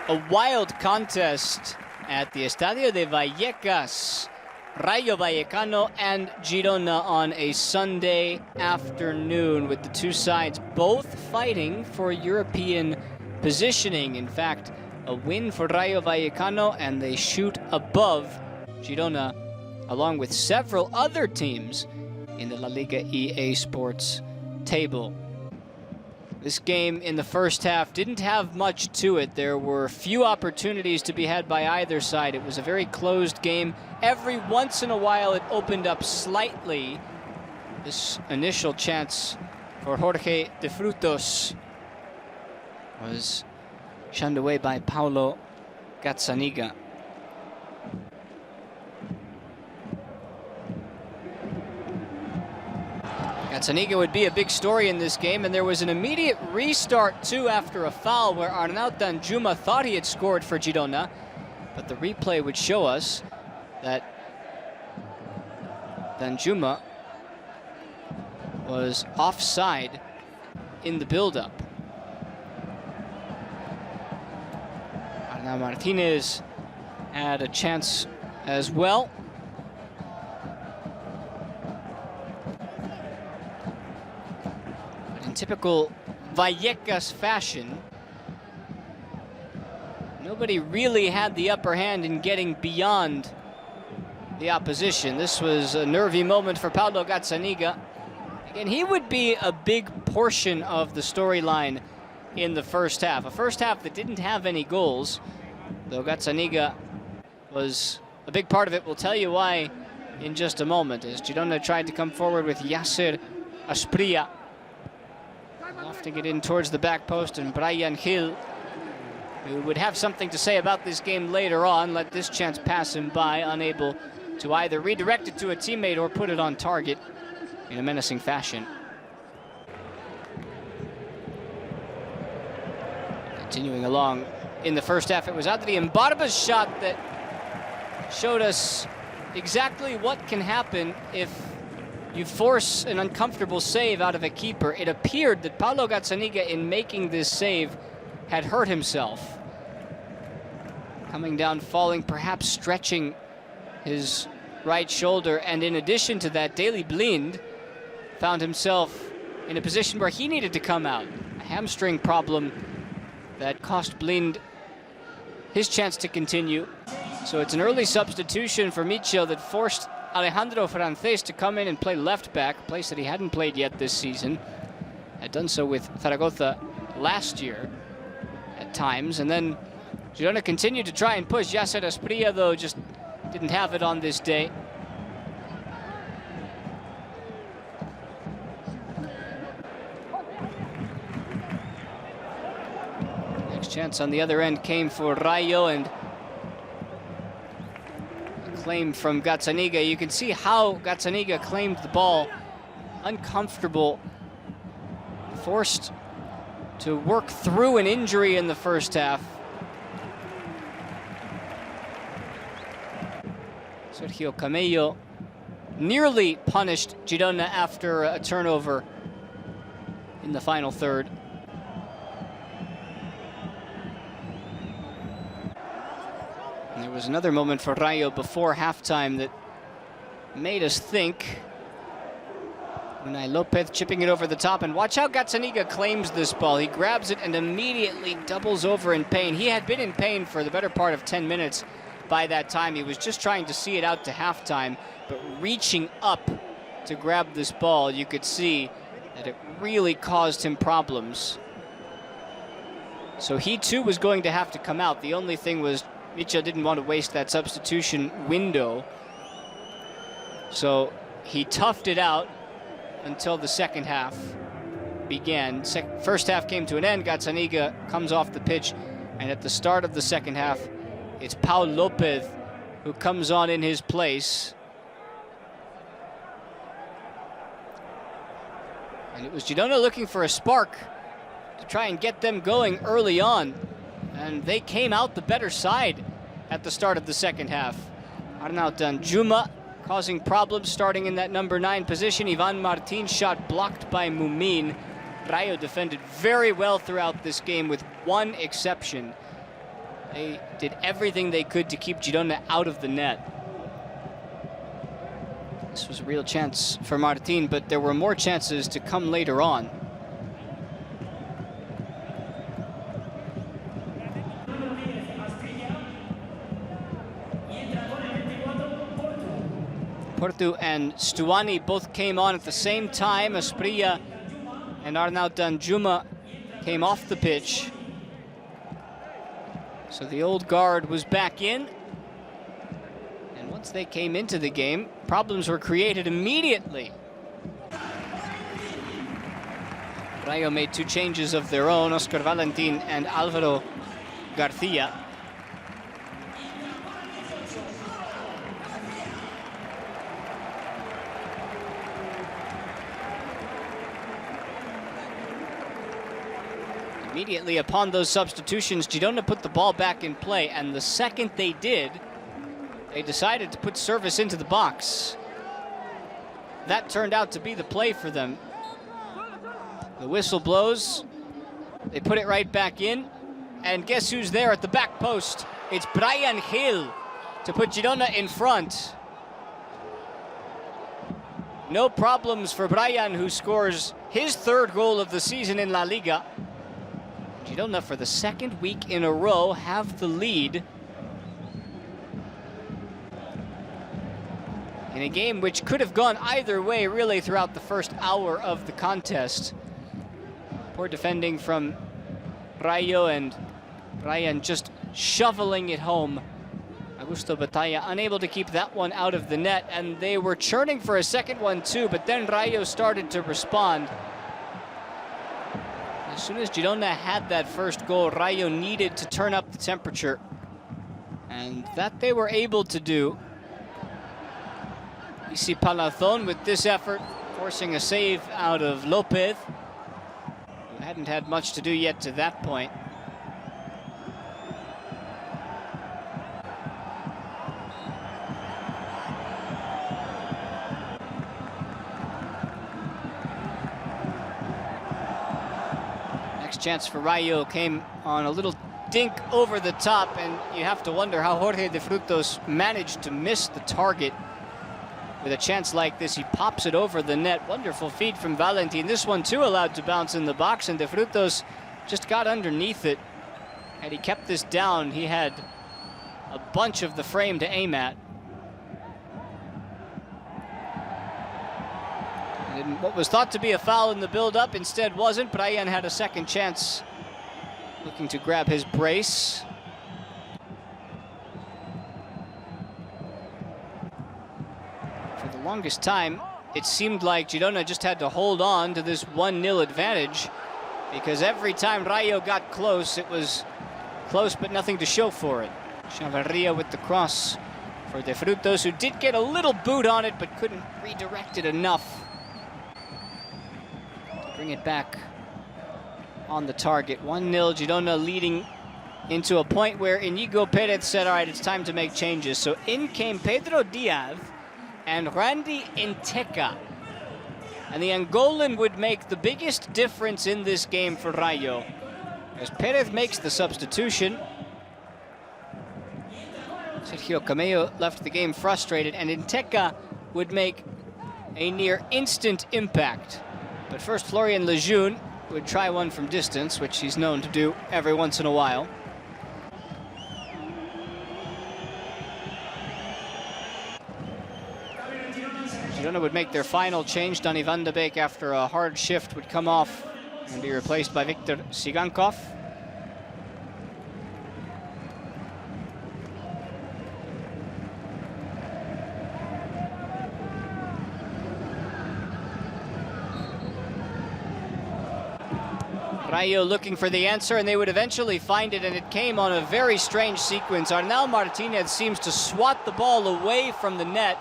A wild contest at the Estadio de Vallecas. Rayo Vallecano and Girona on a Sunday afternoon, with the two sides both fighting for European positioning. In fact, a win for Rayo Vallecano, and they shoot above Girona, along with several other teams in the LaLiga EA Sports table. This game in the first half didn't have much to it. There were few opportunities to be had by either side. It was a very closed game. Every once in a while it opened up slightly. This initial chance for Jorge de Frutos was shunned away by Paulo Gazzaniga. Gazzaniga would be a big story in this game, and there was an immediate restart too after a foul where Arnaut Danjuma thought he had scored for Girona, but the replay would show us that Danjuma was offside in the build-up. Arnaut Martinez had a chance as well. In typical Vallecas fashion, nobody really had the upper hand in getting beyond the opposition. This was a nervy moment for Paulo Gazzaniga. Again, he would be a big portion of the storyline in the first half. A first half that didn't have any goals, though Gazzaniga was a big part of it. We'll tell you why in just a moment, as Girona tried to come forward with Yasser Asprilla lofting it in towards the back post, and Brian Hill, who would have something to say about this game later on, let this chance pass him by, unable to either redirect it to a teammate or put it on target in a menacing fashion. Continuing along in the first half, it was Adri Mbarba's shot that showed us exactly what can happen if you force an uncomfortable save out of a keeper. It appeared that Paulo Gazzaniga, in making this save, had hurt himself. Coming down, falling, perhaps stretching his right shoulder. And in addition to that, Daley Blind found himself in a position where he needed to come out. A hamstring problem that cost Blind his chance to continue. So it's an early substitution for Michel that forced Alejandro Frances to come in and play left back, a place that he hadn't played yet this season. Had done so with Zaragoza last year at times. And then Girona continued to try and push. Yasser Asprilla, though, just didn't have it on this day. Next chance on the other end came for Rayo, and claim from Gazzaniga. You can see how Gazzaniga claimed the ball. Uncomfortable, forced to work through an injury in the first half. Sergio Camello nearly punished Girona after a turnover in the final third. There was another moment for Rayo before halftime that made us think. Unai Lopez chipping it over the top, and watch how Gazzaniga claims this ball. He grabs it and immediately doubles over in pain. He had been in pain for the better part of 10 minutes by that time. He was just trying to see it out to halftime, but reaching up to grab this ball, you could see that it really caused him problems. So he too was going to have to come out. The only thing was Michel didn't want to waste that substitution window, so he toughed it out until the second half began. First half came to an end. Gazzaniga comes off the pitch, and at the start of the second half, it's Paul Lopez who comes on in his place. And it was Girona looking for a spark to try and get them going early on. And they came out the better side at the start of the second half. Arnaut Danjuma causing problems starting in that number 9 position. Ivan Martin's shot blocked by Mumin. Rayo defended very well throughout this game with one exception. They did everything they could to keep Girona out of the net. This was a real chance for Martin, but there were more chances to come later on. Porto and Stuani both came on at the same time. Asprilla and Arnaud Danjuma came off the pitch. So the old guard was back in. And once they came into the game, problems were created immediately. Rayo made 2 changes of their own, Oscar Valentin and Alvaro Garcia. Immediately upon those substitutions, Girona put the ball back in play, and the second they did, they decided to put service into the box. That turned out to be the play for them. The whistle blows, they put it right back in, and guess who's there at the back post? It's Brian Gil to put Girona in front. No problems for Brian, who scores his 3rd goal of the season in LaLiga. Girona, for the 2nd week in a row, have the lead in a game which could have gone either way, really, throughout the first hour of the contest. Poor defending from Rayo, and Brian just shoveling it home. Augusto Batalla unable to keep that one out of the net, and they were churning for a second one too, but then Rayo started to respond. As soon as Girona had that first goal, Rayo needed to turn up the temperature, and that they were able to do. We see Palazón with this effort, forcing a save out of Lopez, who hadn't had much to do yet to that point. Chance for Rayo came on a little dink over the top, and you have to wonder how Jorge de Frutos managed to miss the target. With a chance like this, he pops it over the net. Wonderful feed from Valentin. This one too allowed to bounce in the box, and de Frutos just got underneath it. Had he kept this down, he had a bunch of the frame to aim at. And what was thought to be a foul in the build-up instead wasn't. Brian had a second chance, looking to grab his brace. For the longest time, it seemed like Girona just had to hold on to this 1-0 advantage, because every time Rayo got close, it was close but nothing to show for it. Chavarria with the cross for De Frutos, who did get a little boot on it but couldn't redirect it enough. Bring it back on the target. 1-0, Girona leading into a point where Inigo Perez said, all right, it's time to make changes. So in came Pedro Diaz and Randy Inteca. And the Angolan would make the biggest difference in this game for Rayo, as Perez makes the substitution. Sergio Camello left the game frustrated, and Inteca would make a near instant impact. But first, Florian Lejeune would try one from distance, which he's known to do every once in a while. Girona would make their final change. Danny van de Beek, after a hard shift, would come off and be replaced by Viktor Sigankov. Rayo looking for the answer, and they would eventually find it, and it came on a very strange sequence. Arnal Martinez seems to swat the ball away from the net,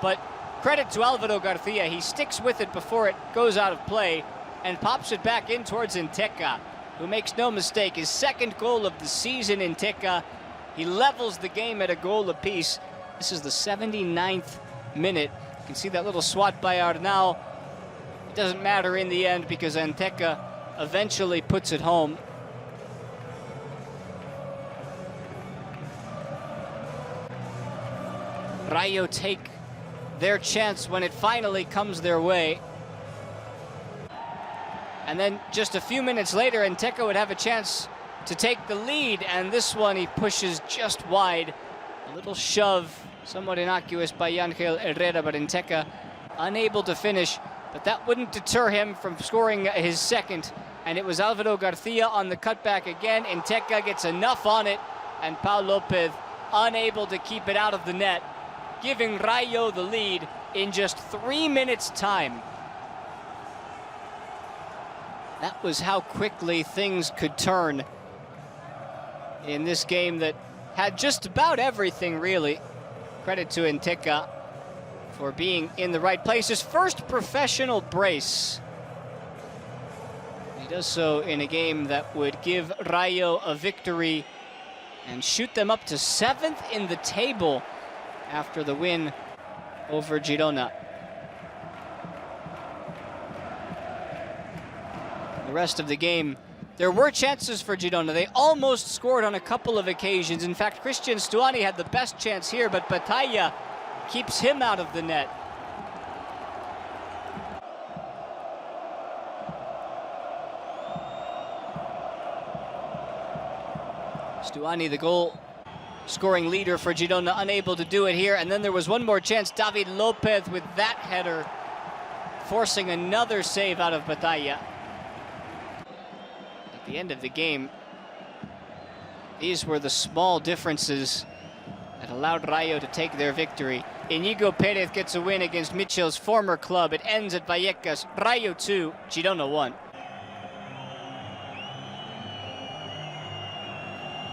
but credit to Alvaro Garcia, he sticks with it before it goes out of play and pops it back in towards Inteca, who makes no mistake. His 2nd goal of the season, Inteca. He levels the game at a goal apiece. This is the 79th minute. You can see that little swat by Arnal. It doesn't matter in the end, because Inteca eventually puts it home. Rayo take their chance when it finally comes their way. And then just a few minutes later, Enteca would have a chance to take the lead, and this one he pushes just wide. A little shove, somewhat innocuous by Yangel Herrera, but Enteca unable to finish. But that wouldn't deter him from scoring his second, and it was Alvaro Garcia on the cutback again. Enteca gets enough on it, and Pau Lopez unable to keep it out of the net, giving Rayo the lead in just 3 minutes' time. That was how quickly things could turn in this game that had just about everything, really. Credit to Enteca for being in the right place. His first professional brace. He does so in a game that would give Rayo a victory and shoot them up to 7th in the table after the win over Girona. The rest of the game, there were chances for Girona. They almost scored on a couple of occasions. In fact, Christian Stuani had the best chance here, but Batalla keeps him out of the net. Stuani, the goal scoring leader for Girona, unable to do it here. And then there was one more chance. David Lopez with that header, forcing another save out of Batalla. At the end of the game, these were the small differences that allowed Rayo to take their victory. Inigo Perez gets a win against Mitchell's former club. It ends at Vallecas. Rayo 2, Girona 1.